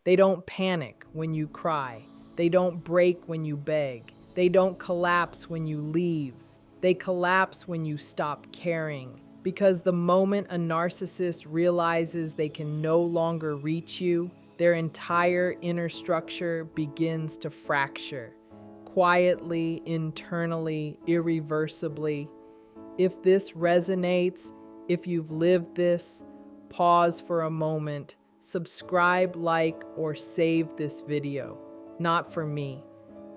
They don't panic when you cry. They don't break when you beg. They don't collapse when you leave. They collapse when you stop caring. Because the moment a narcissist realizes they can no longer reach you, their entire inner structure begins to fracture. Quietly, internally, irreversibly. If this resonates, if you've lived this, pause for a moment, subscribe, like, or save this video. Not for me,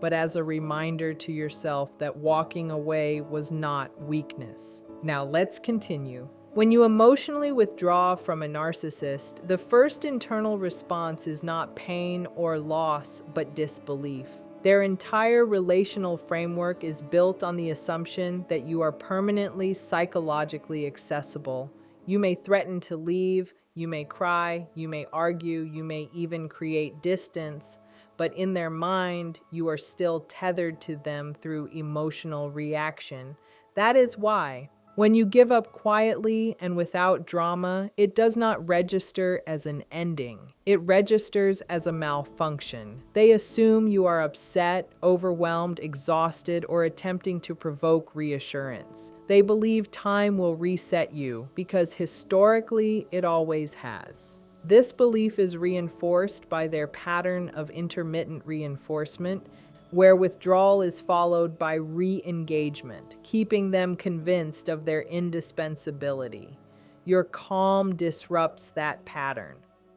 but as a reminder to yourself that walking away was not weakness. Now let's continue. When you emotionally withdraw from a narcissist, the first internal response is not pain or loss, but disbelief. Their entire relational framework is built on the assumption that you are permanently psychologically accessible. You may threaten to leave, you may cry, you may argue, you may even create distance, but in their mind, you are still tethered to them through emotional reaction. That is why, when you give up quietly and without drama, it does not register as an ending. It registers as a malfunction. They assume you are upset, overwhelmed, exhausted, or attempting to provoke reassurance. They believe time will reset you because historically it always has. This belief is reinforced by their pattern of intermittent reinforcement, where withdrawal is followed by re-engagement, keeping them convinced of their indispensability. Your calm disrupts that pattern.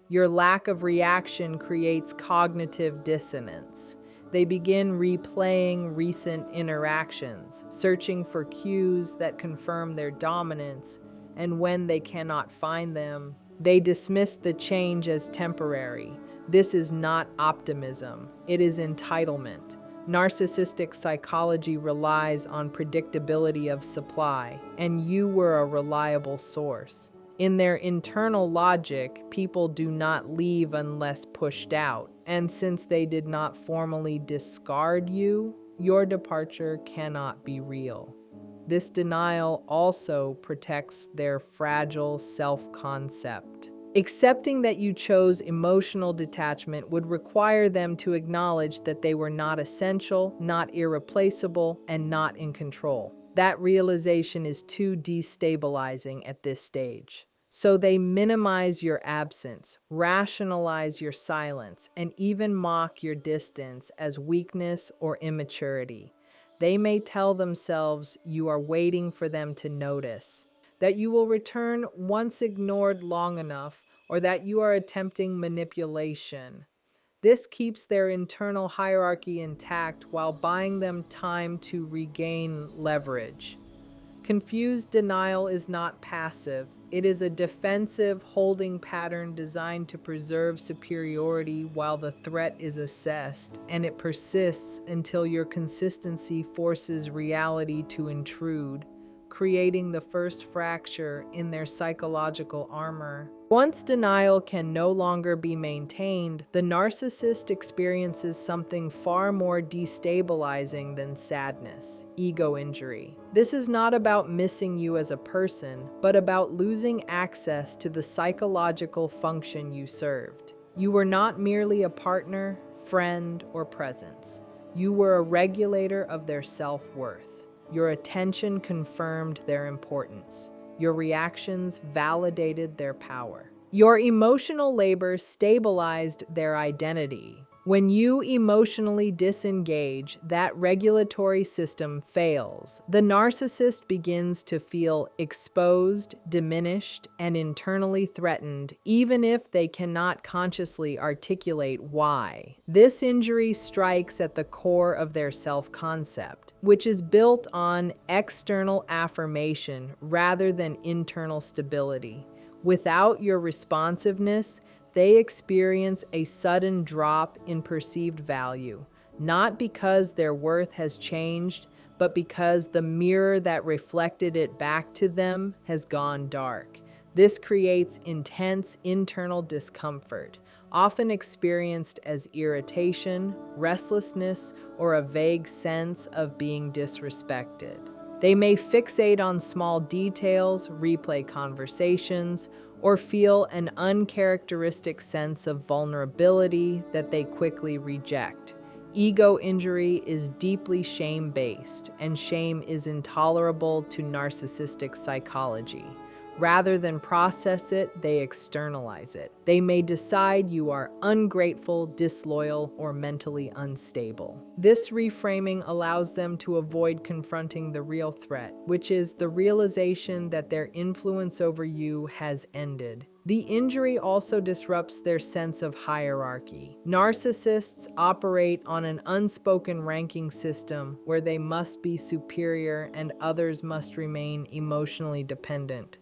Your lack of reaction creates cognitive dissonance. They begin replaying recent interactions, searching for cues that confirm their dominance, and when they cannot find them, they dismiss the change as temporary. This is not optimism, it is entitlement. Narcissistic psychology relies on predictability of supply, and you were a reliable source. In their internal logic, people do not leave unless pushed out, and since they did not formally discard you, your departure cannot be real. This denial also protects their fragile self-concept. Accepting that you chose emotional detachment would require them to acknowledge that they were not essential, not irreplaceable, and not in control. That realization is too destabilizing at this stage. So they minimize your absence, rationalize your silence, and even mock your distance as weakness or immaturity. They may tell themselves you are waiting for them to notice, that you will return once ignored long enough, or that you are attempting manipulation. This keeps their internal hierarchy intact while buying them time to regain leverage. Confused denial is not passive. It is a defensive holding pattern designed to preserve superiority while the threat is assessed, and it persists until your consistency forces reality to intrude, creating the first fracture in their psychological armor. Once denial can no longer be maintained, the narcissist experiences something far more destabilizing than sadness: ego injury. This is not about missing you as a person, but about losing access to the psychological function you served. You were not merely a partner, friend, or presence. You were a regulator of their self-worth. Your attention confirmed their importance. Your reactions validated their power. Your emotional labor stabilized their identity. When you emotionally disengage, that regulatory system fails. The narcissist begins to feel exposed, diminished, and internally threatened, even if they cannot consciously articulate why. This injury strikes at the core of their self-concept, which is built on external affirmation rather than internal stability. Without your responsiveness, they experience a sudden drop in perceived value, not because their worth has changed, but because the mirror that reflected it back to them has gone dark. This creates intense internal discomfort, often experienced as irritation, restlessness, or a vague sense of being disrespected. They may fixate on small details, replay conversations, or feel an uncharacteristic sense of vulnerability that they quickly reject. Ego injury is deeply shame-based, and shame is intolerable to narcissistic psychology. Rather than process it, they externalize it. They may decide you are ungrateful, disloyal, or mentally unstable. This reframing allows them to avoid confronting the real threat, which is the realization that their influence over you has ended. The injury also disrupts their sense of hierarchy. Narcissists operate on an unspoken ranking system where they must be superior and others must remain emotionally dependent.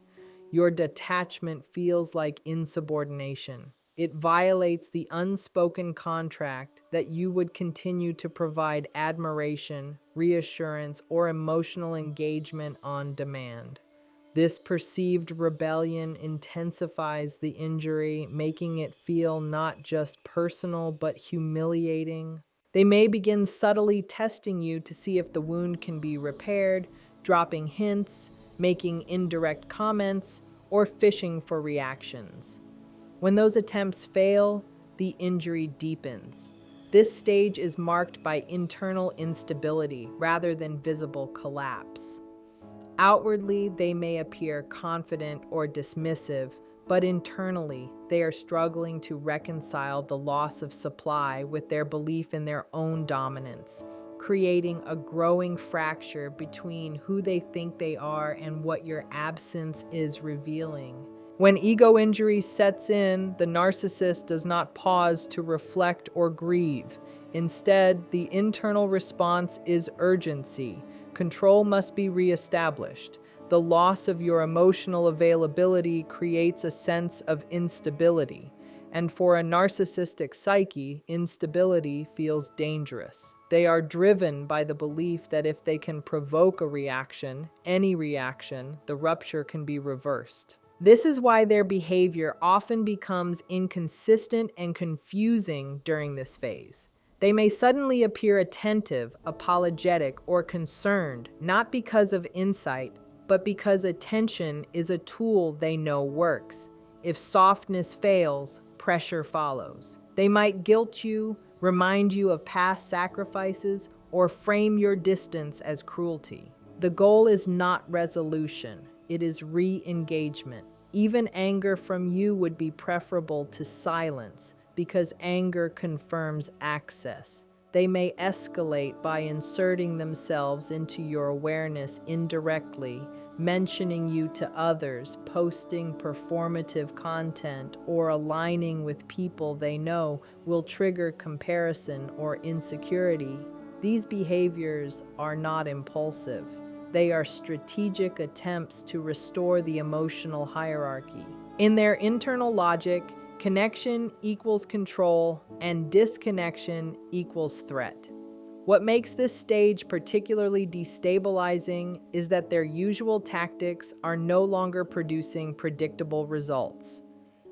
Your detachment feels like insubordination. It violates the unspoken contract that you would continue to provide admiration, reassurance, or emotional engagement on demand. This perceived rebellion intensifies the injury, making it feel not just personal but humiliating. They may begin subtly testing you to see if the wound can be repaired, dropping hints, making indirect comments, or fishing for reactions. When those attempts fail, the injury deepens. This stage is marked by internal instability rather than visible collapse. Outwardly, they may appear confident or dismissive, but internally, they are struggling to reconcile the loss of supply with their belief in their own dominance, creating a growing fracture between who they think they are and what your absence is revealing. When ego injury sets in, the narcissist does not pause to reflect or grieve. Instead, the internal response is urgency. Control must be reestablished. The loss of your emotional availability creates a sense of instability. And for a narcissistic psyche, instability feels dangerous. They are driven by the belief that if they can provoke a reaction, any reaction, the rupture can be reversed. This is why their behavior often becomes inconsistent and confusing during this phase. They may suddenly appear attentive, apologetic, or concerned, not because of insight, but because attention is a tool they know works. If softness fails, pressure follows. They might guilt you, remind you of past sacrifices, or frame your distance as cruelty. The goal is not resolution, it is re-engagement. Even anger from you would be preferable to silence, because anger confirms access. They may escalate by inserting themselves into your awareness indirectly, mentioning you to others, posting performative content, or aligning with people they know will trigger comparison or insecurity. These behaviors are not impulsive. They are strategic attempts to restore the emotional hierarchy. In their internal logic, connection equals control, and disconnection equals threat. What makes this stage particularly destabilizing is that their usual tactics are no longer producing predictable results.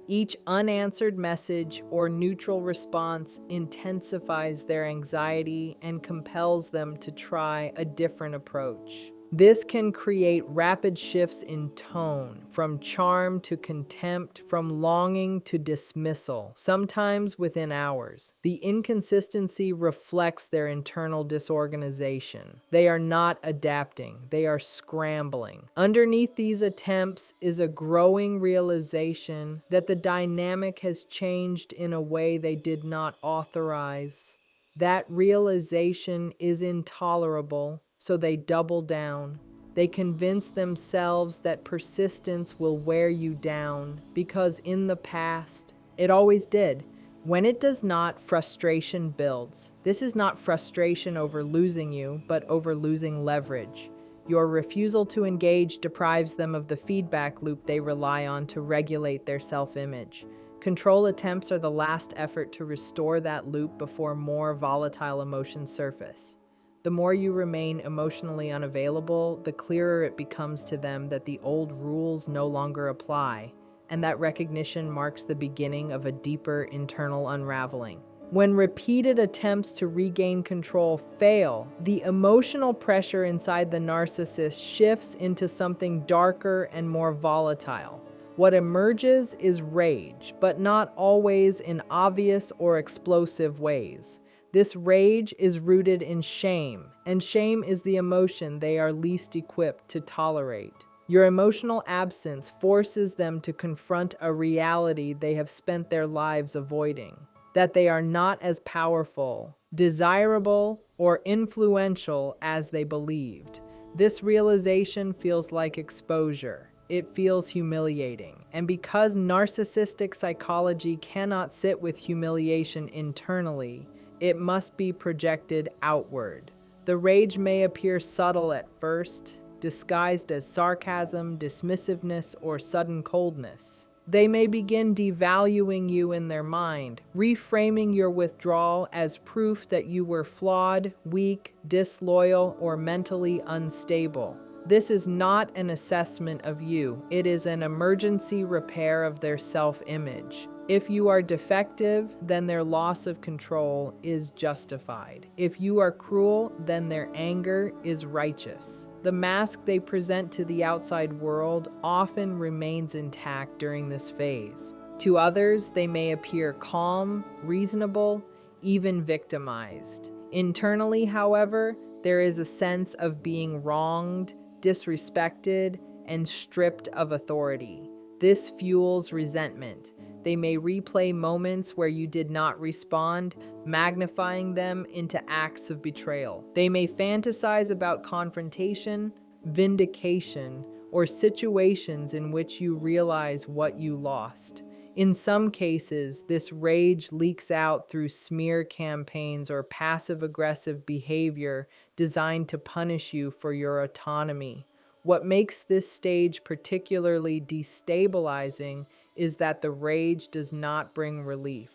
Each unanswered message or neutral response intensifies their anxiety and compels them to try a different approach. This can create rapid shifts in tone, from charm to contempt, from longing to dismissal, sometimes within hours. The inconsistency reflects their internal disorganization. They are not adapting, they are scrambling. Underneath these attempts is a growing realization that the dynamic has changed in a way they did not authorize. That realization is intolerable, so they double down. They convince themselves that persistence will wear you down because in the past, it always did. When it does not, frustration builds. This is not frustration over losing you, but over losing leverage. Your refusal to engage deprives them of the feedback loop they rely on to regulate their self-image. Control attempts are the last effort to restore that loop before more volatile emotions surface. The more you remain emotionally unavailable, the clearer it becomes to them that the old rules no longer apply, and that recognition marks the beginning of a deeper internal unraveling. When repeated attempts to regain control fail, the emotional pressure inside the narcissist shifts into something darker and more volatile. What emerges is rage, but not always in obvious or explosive ways. This rage is rooted in shame, and shame is the emotion they are least equipped to tolerate. Your emotional absence forces them to confront a reality they have spent their lives avoiding, that they are not as powerful, desirable, or influential as they believed. This realization feels like exposure. It feels humiliating. And because narcissistic psychology cannot sit with humiliation internally, it must be projected outward. The rage may appear subtle at first, disguised as sarcasm, dismissiveness, or sudden coldness. They may begin devaluing you in their mind, reframing your withdrawal as proof that you were flawed, weak, disloyal, or mentally unstable. This is not an assessment of you. It is an emergency repair of their self-image. If you are defective, then their loss of control is justified. If you are cruel, then their anger is righteous. The mask they present to the outside world often remains intact during this phase. To others, they may appear calm, reasonable, even victimized. Internally, however, there is a sense of being wronged, disrespected, and stripped of authority. This fuels resentment. They may replay moments where you did not respond, magnifying them into acts of betrayal. They may fantasize about confrontation, vindication, or situations in which you realize what you lost. In some cases, this rage leaks out through smear campaigns or passive-aggressive behavior designed to punish you for your autonomy. What makes this stage particularly destabilizing is that the rage does not bring relief.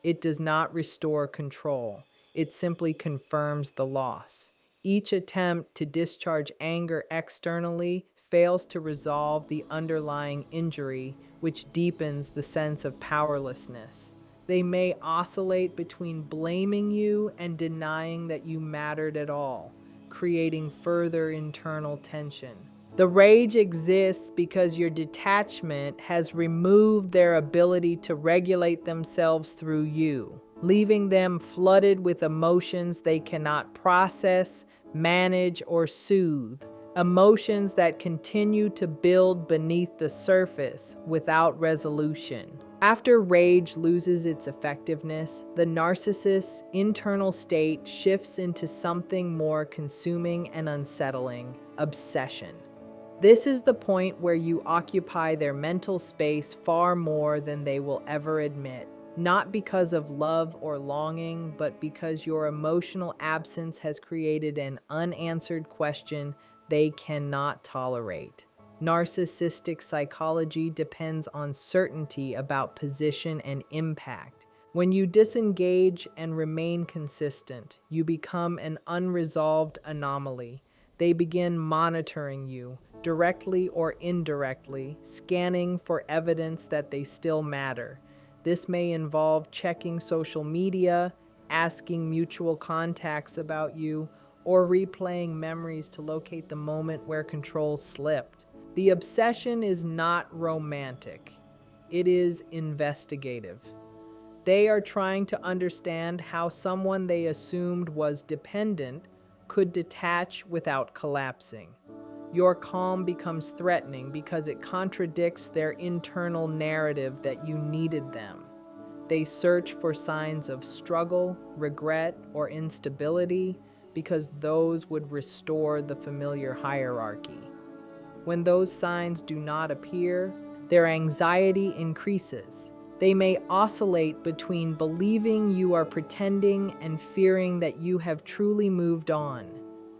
It does not restore control. It simply confirms the loss. Each attempt to discharge anger externally fails to resolve the underlying injury, which deepens the sense of powerlessness. They may oscillate between blaming you and denying that you mattered at all, creating further internal tension. The rage exists because your detachment has removed their ability to regulate themselves through you, leaving them flooded with emotions they cannot process, manage, or soothe. Emotions that continue to build beneath the surface without resolution. After rage loses its effectiveness, the narcissist's internal state shifts into something more consuming and unsettling: obsession. This is the point where you occupy their mental space far more than they will ever admit. Not because of love or longing, but because your emotional absence has created an unanswered question they cannot tolerate. Narcissistic psychology depends on certainty about position and impact. When you disengage and remain consistent, you become an unresolved anomaly. They begin monitoring you, directly or indirectly, scanning for evidence that they still matter. This may involve checking social media, asking mutual contacts about you, or replaying memories to locate the moment where control slipped. The obsession is not romantic. It is investigative. They are trying to understand how someone they assumed was dependent could detach without collapsing. Your calm becomes threatening because it contradicts their internal narrative that you needed them. They search for signs of struggle, regret, or instability because those would restore the familiar hierarchy. When those signs do not appear, their anxiety increases. They may oscillate between believing you are pretending and fearing that you have truly moved on.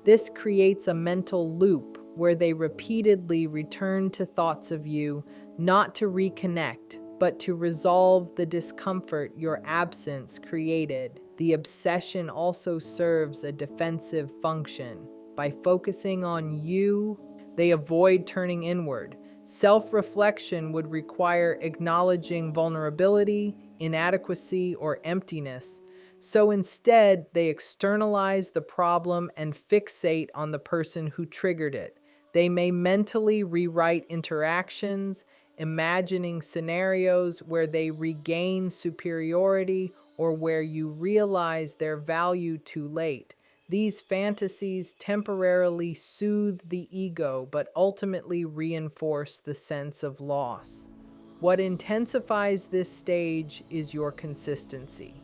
This creates a mental loop where they repeatedly return to thoughts of you, not to reconnect, but to resolve the discomfort your absence created. The obsession also serves a defensive function. By focusing on you, they avoid turning inward. Self-reflection would require acknowledging vulnerability, inadequacy, or emptiness, So instead, they externalize the problem and fixate on the person who triggered it. They may mentally rewrite interactions, imagining scenarios where they regain superiority or where you realize their value too late. These fantasies temporarily soothe the ego but ultimately reinforce the sense of loss. What intensifies this stage is your consistency.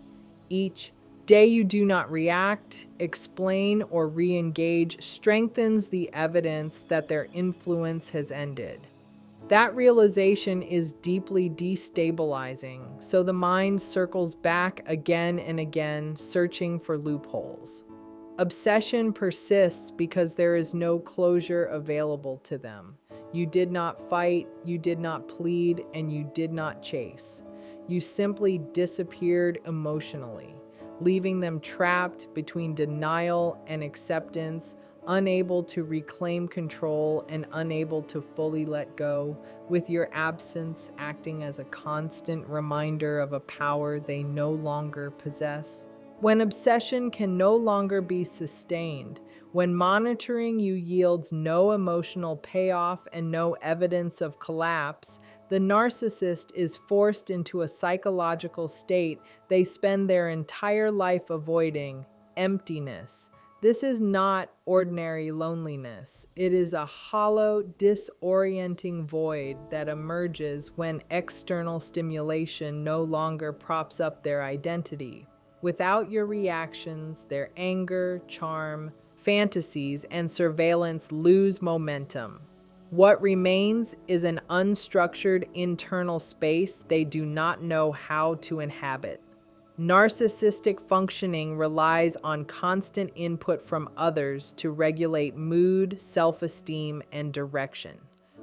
Each day you do not react, explain, or re engage strengthens the evidence that their influence has ended. That realization is deeply destabilizing, so the mind circles back again and again, searching for loopholes. Obsession persists because there is no closure available to them. You did not fight, you did not plead, and you did not chase. You simply disappeared emotionally, leaving them trapped between denial and acceptance, unable to reclaim control and unable to fully let go, with your absence acting as a constant reminder of a power they no longer possess. When obsession can no longer be sustained, when monitoring you yields no emotional payoff and no evidence of collapse, the narcissist is forced into a psychological state they spend their entire life avoiding: emptiness. This is not ordinary loneliness. It is a hollow, disorienting void that emerges when external stimulation no longer props up their identity. Without your reactions, their anger, charm, fantasies, and surveillance lose momentum. What remains is an unstructured internal space they do not know how to inhabit. Narcissistic functioning relies on constant input from others to regulate mood, self-esteem, and direction.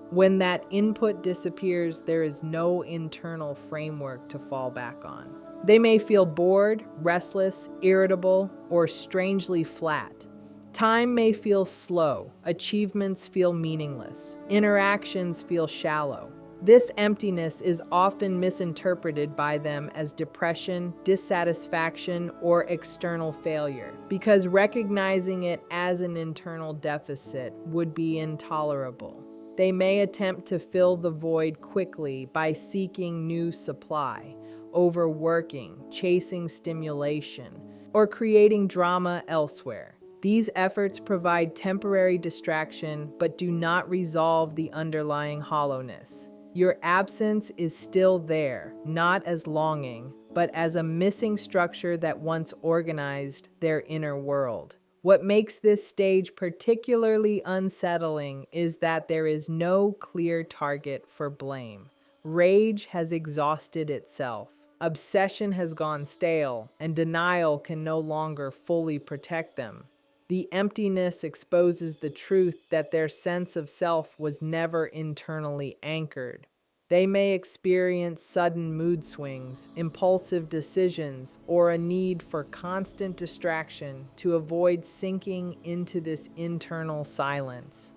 When that input disappears, there is no internal framework to fall back on. They may feel bored, restless, irritable, or strangely flat. Time may feel slow, achievements feel meaningless, interactions feel shallow. This emptiness is often misinterpreted by them as depression, dissatisfaction, or external failure, because recognizing it as an internal deficit would be intolerable. They may attempt to fill the void quickly by seeking new supply, overworking, chasing stimulation, or creating drama elsewhere. These efforts provide temporary distraction but do not resolve the underlying hollowness. Your absence is still there, not as longing, but as a missing structure that once organized their inner world. What makes this stage particularly unsettling is that there is no clear target for blame. Rage has exhausted itself. Obsession has gone stale, and denial can no longer fully protect them. The emptiness exposes the truth that their sense of self was never internally anchored. They may experience sudden mood swings, impulsive decisions, or a need for constant distraction to avoid sinking into this internal silence.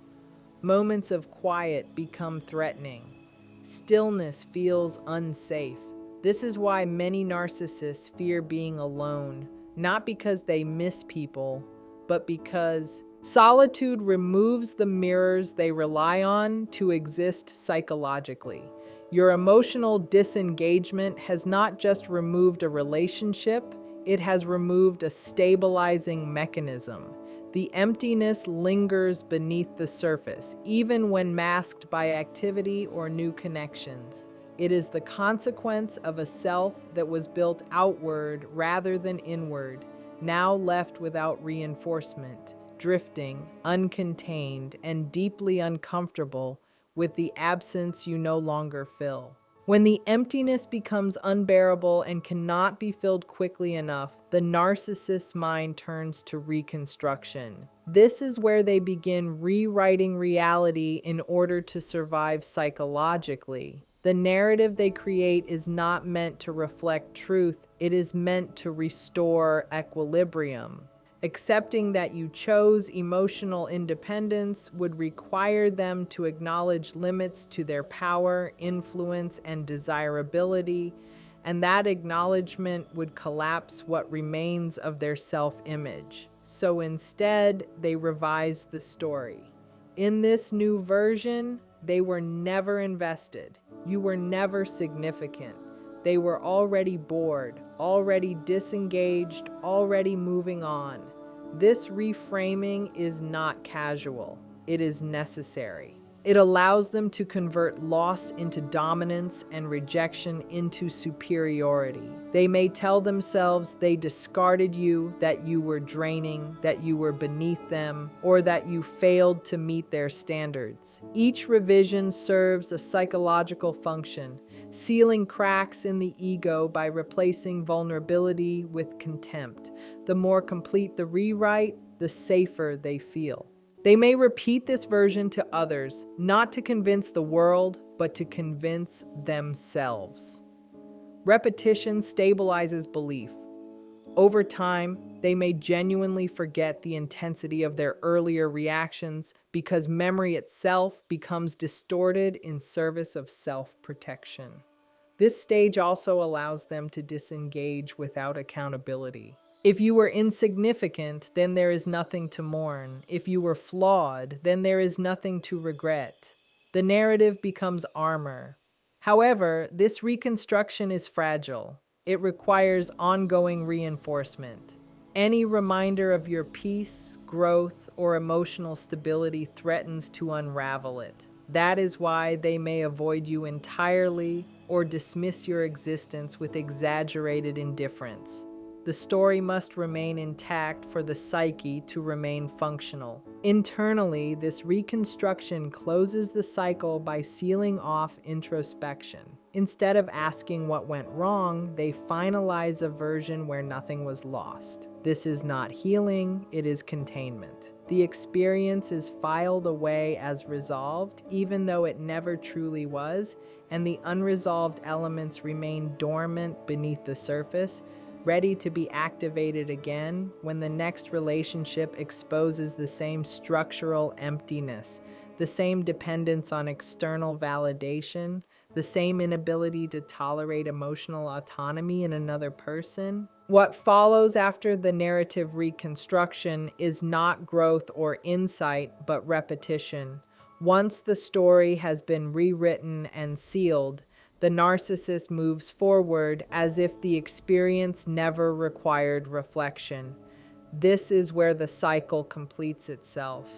Moments of quiet become threatening. Stillness feels unsafe. This is why many narcissists fear being alone, not because they miss people, but because solitude removes the mirrors they rely on to exist psychologically. Your emotional disengagement has not just removed a relationship, it has removed a stabilizing mechanism. The emptiness lingers beneath the surface, even when masked by activity or new connections. It is the consequence of a self that was built outward rather than inward, now left without reinforcement, drifting, uncontained, and deeply uncomfortable with the absence you no longer fill. When the emptiness becomes unbearable and cannot be filled quickly enough, the narcissist's mind turns to reconstruction. This is where they begin rewriting reality in order to survive psychologically. The narrative they create is not meant to reflect truth, it is meant to restore equilibrium. Accepting that you chose emotional independence would require them to acknowledge limits to their power, influence, and desirability. and that acknowledgement would collapse what remains of their self-image. So instead, they revised the story. In this new version, they were never invested. You were never significant. They were already bored, already disengaged, already moving on. This reframing is not casual. It is necessary. It allows them to convert loss into dominance and rejection into superiority. They may tell themselves they discarded you, that you were draining, that you were beneath them, or that you failed to meet their standards. Each revision serves a psychological function, sealing cracks in the ego by replacing vulnerability with contempt. The more complete the rewrite, the safer they feel. They may repeat this version to others, not to convince the world, but to convince themselves. Repetition stabilizes belief. Over time, they may genuinely forget the intensity of their earlier reactions because memory itself becomes distorted in service of self-protection. This stage also allows them to disengage without accountability. If you were insignificant, then there is nothing to mourn. If you were flawed, then there is nothing to regret. The narrative becomes armor. However, this reconstruction is fragile. It requires ongoing reinforcement. Any reminder of your peace, growth, or emotional stability threatens to unravel it. That is why they may avoid you entirely or dismiss your existence with exaggerated indifference. The story must remain intact for the psyche to remain functional. Internally, this reconstruction closes the cycle by sealing off introspection. Instead of asking what went wrong, they finalize a version where nothing was lost. This is not healing, it is containment. The experience is filed away as resolved, even though it never truly was, and the unresolved elements remain dormant beneath the surface, ready to be activated again when the next relationship exposes the same structural emptiness, the same dependence on external validation, the same inability to tolerate emotional autonomy in another person. What follows after the narrative reconstruction is not growth or insight, but repetition. Once the story has been rewritten and sealed, the narcissist moves forward as if the experience never required reflection. This is where the cycle completes itself.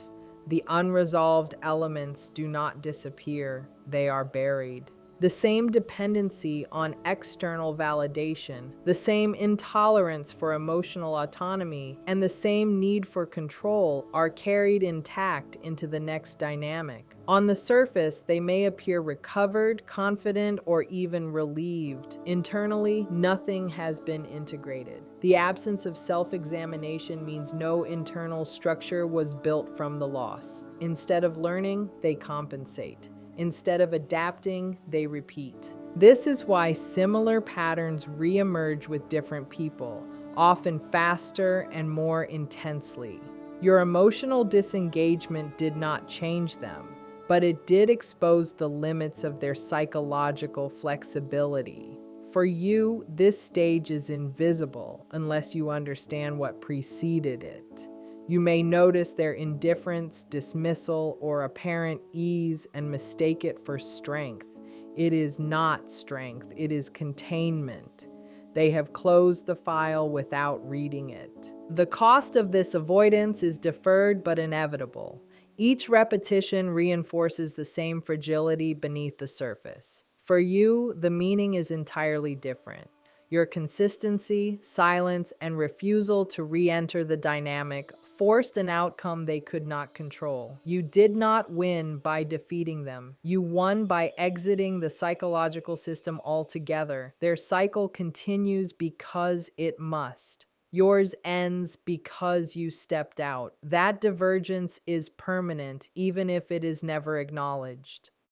The unresolved elements do not disappear, they are buried. The same dependency on external validation, the same intolerance for emotional autonomy, and the same need for control are carried intact into the next dynamic. On the surface, they may appear recovered, confident, or even relieved. Internally, nothing has been integrated. The absence of self-examination means no internal structure was built from the loss. Instead of learning, they compensate. Instead of adapting, they repeat. This is why similar patterns reemerge with different people, often faster and more intensely. Your emotional disengagement did not change them, but it did expose the limits of their psychological flexibility. For you, this stage is invisible unless you understand what preceded it. You may notice their indifference, dismissal, or apparent ease and mistake it for strength. It is not strength, it is containment. They have closed the file without reading it. The cost of this avoidance is deferred but inevitable. Each repetition reinforces the same fragility beneath the surface. For you, the meaning is entirely different. Your consistency, silence, and refusal to re-enter the dynamic forced an outcome they could not control. You did not win by defeating them. You won by exiting the psychological system altogether. Their cycle continues because it must. Yours ends because you stepped out. That divergence is permanent, even if it is never acknowledged.